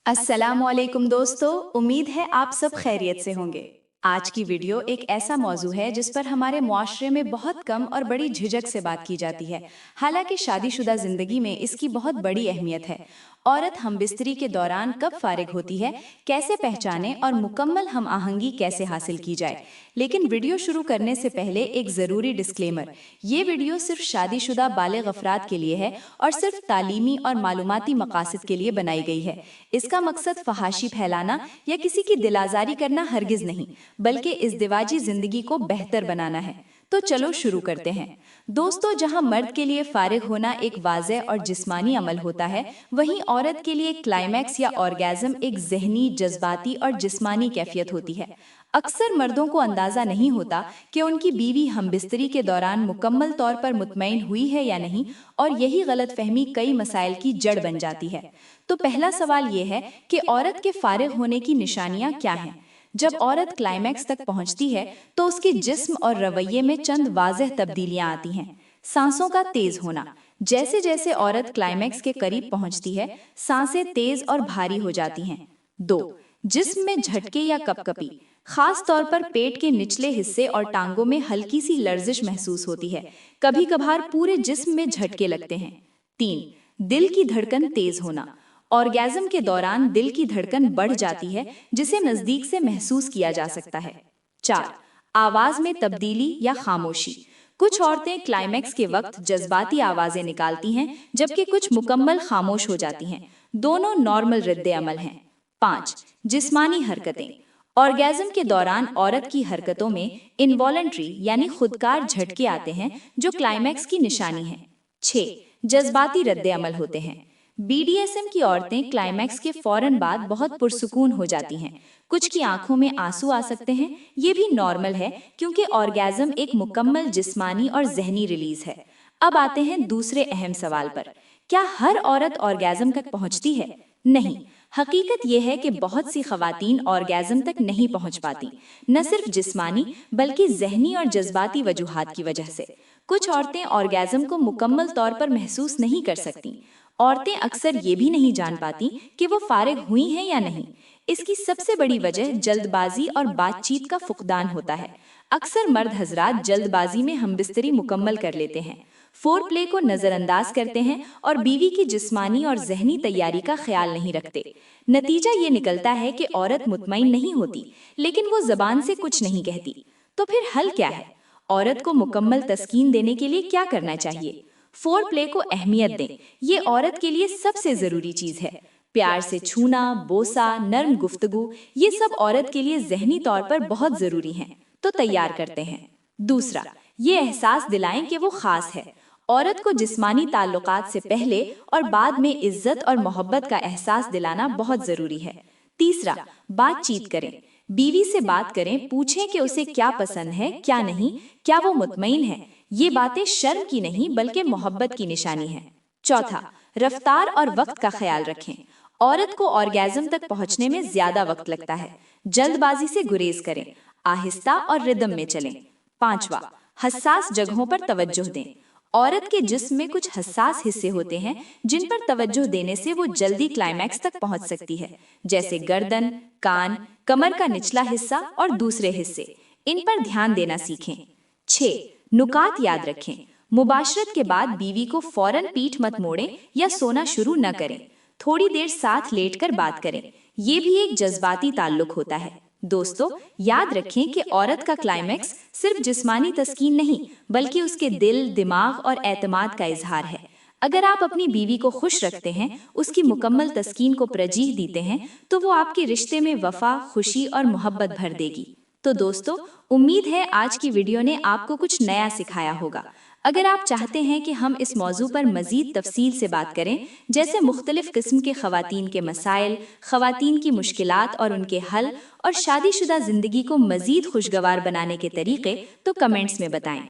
अस्सलाम वालेकुम दोस्तों, उम्मीद है आप सब खैरियत से होंगे। आज की वीडियो एक ऐसा मौजू है जिस पर हमारे मुआशरे में बहुत कम और बड़ी झिझक से बात की जाती है। हालांकि शादीशुदा जिंदगी में इसकी बहुत बड़ी अहमियत है। औरत हमबिस्तरी के दौरान कब फारिग होती है, कैसे पहचाने और मुकम्मल हम आहंगी कैसे हासिल की जाए। लेकिन वीडियो शुरू करने से पहले एक ज़रूरी डिस्क्लेमर, ये वीडियो सिर्फ शादीशुदा बालिग अफराद के लिए है और सिर्फ तालीमी और मालूमाती मकासद के लिए बनाई गई है। इसका मकसद फहाशी फैलाना या किसी की दिलाजारी करना हरगिज नहीं, बल्कि इज़दिवाजी जिंदगी को बेहतर बनाना है। तो चलो शुरू करते हैं। दोस्तों, जहां मर्द के लिए फारिग होना एक वाज़ेह और जिस्मानी अमल होता है, वहीं औरत के लिए क्लाइमैक्स या ऑर्गेज़म एक ज़हनी, जज्बाती और जिस्मानी कैफियत होती है। अक्सर मर्दों को अंदाज़ा नहीं होता कि उनकी बीवी हमबिस्तरी के दौरान मुकम्मल तौर पर मुतमईन हुई है या नहीं, और यही गलतफहमी कई मसाइल की जड़ बन जाती है। तो पहला सवाल ये है कि औरत के फारिग होने की निशानियां क्या हैं। जब औरत क्लाइमैक्स तक पहुंचती है तो उसके जिस्म और रवैये में चंद वाज़ेह तब्दीलियां आती हैं। सांसों का तेज होना, जैसे जैसे औरत क्लाइमैक्स के करीब पहुंचती है, सांसें तेज और भारी हो जाती हैं। 2. जिस्म में झटके या कपकपी, खास तौर पर पेट के निचले हिस्से और टांगों में हल्की सी लर्जिश महसूस होती है। कभी कभार पूरे जिस्म में झटके लगते हैं। 3. दिल की धड़कन तेज होना, ऑर्गेज़म के दौरान दिल की धड़कन बढ़ जाती है, जिसे नज़दीक से महसूस किया जा सकता है। 4. आवाज़ में तब्दीली या खामोशी, कुछ औरतें क्लाइमैक्स के वक्त जज्बाती आवाज़ें निकालती हैं, जबकि कुछ मुकम्मल खामोश हो जाती हैं। दोनों नॉर्मल रद्द अमल हैं। 5. जिस्मानी हरकतें, ऑर्गेज़म के दौरान औरत की हरकतों में इनवॉलंटरी यानी खुदकार झटके आते हैं, जो क्लाइमैक्स की निशानी है। 6. जज्बाती रद्द अमल होते हैं। BDSM की औरतें क्लाइमैक्स के फौरन बाद बहुत पुरसुकून हो जाती हैं। कुछ की आंखों में आंसू आ सकते हैं। ये भी नॉर्मल है, क्योंकि ऑर्गेज़म एक मुकम्मल जिस्मानी और ज़हनी रिलीज है। अब आते हैं दूसरे अहम सवाल पर, क्या हर औरत ऑर्गेज़म तक पहुंचती है? नहीं, हकीकत यह है कि बहुत सी खवातीन ऑर्गेज़म तक नहीं पहुंच पाती, न सिर्फ जिस्मानी बल्कि ज़हनी और जज्बाती वजूहात की वजह से। कुछ औरतें ऑर्गेज़म को मुकम्मल तौर पर महसूस नहीं कर सकती। औरतें अक्सर ये भी नहीं जान पाती कि वो फारिग हुई हैं या नहीं। इसकी सबसे बड़ी वजह जल्दबाजी और बातचीत का फुकदान होता है। अक्सर मर्द हजरात जल्दबाजी में हमबिस्तरी मुकम्मल कर लेते हैं, फोर प्ले को नज़रअंदाज करते हैं और बीवी की जिस्मानी और जहनी तैयारी का ख्याल नहीं रखते। नतीजा ये निकलता है कि औरत मुतमईन नहीं होती, लेकिन वो जबान से कुछ नहीं कहती। तो फिर हल क्या है? औरत को मुकम्मल तस्कीन देने के लिए क्या करना चाहिए? फोर प्ले को अहमियत दें, ये औरत के लिए सबसे जरूरी चीज है। प्यार से छूना, बोसा, नर्म गुफ्तगू, ये सब औरत के लिए जहनी तौर पर बहुत जरूरी हैं। तो तैयार करते हैं। दूसरा, ये एहसास दिलाएं कि वो खास है। औरत को जिस्मानी ताल्लुकात से पहले और बाद में इज्जत और मोहब्बत का एहसास दिलाना बहुत जरूरी है। तीसरा, बातचीत करें। बीवी से बात करें, पूछें कि उसे क्या पसंद है, क्या नहीं, क्या वो मुतमईन है। ये बातें शर्म की नहीं बल्कि मोहब्बत की निशानी है। चौथा, रफ्तार और वक्त का ख्याल रखें। औरत को ऑर्गेज़म तक पहुंचने में ज्यादा वक्त लगता है। जल्दबाजी से गुरेज करें, आहिस्ता और रिदम में चलें। पांचवा, हसास जगहों पर तवज्जो दें। औरत के जिस्म में कुछ हसास हिस्से होते हैं जिन पर तवज्जो देने से वो जल्दी क्लाइमैक्स तक पहुंच सकती है, जैसे गर्दन, कान, कमर का निचला हिस्सा और दूसरे हिस्से। इन पर ध्यान देना सीखें। 6. नुकात याद रखें। मुबाशरत के बाद बीवी को फौरन पीठ मत मोड़ें या सोना शुरू न करें। थोड़ी देर साथ लेटकर बात करें। ये भी एक जज्बाती ताल्लुक होता है। दोस्तों, याद रखें कि औरत का क्लाइमैक्स सिर्फ जिस्मानी तस्कीन नहीं, बल्कि उसके दिल, दिमाग और एतमाद का इजहार है। अगर आप अपनी बीवी को खुश रखते हैं, उसकी मुकम्मल तस्कीन को तरजीह देते हैं, तो वो आपके रिश्ते में वफा, खुशी और मोहब्बत भर देगी। तो दोस्तों, उम्मीद है आज की वीडियो ने आपको कुछ नया सिखाया होगा। अगर आप चाहते हैं कि हम इस मौजू पर मजीद तफसील से बात करें, जैसे मुख्तलिफ किस्म के खवातीन के मसाइल, खवातीन की मुश्किलात और उनके हल, और शादीशुदा जिंदगी को मजीद खुशगवार बनाने के तरीके, तो कमेंट्स में बताएं।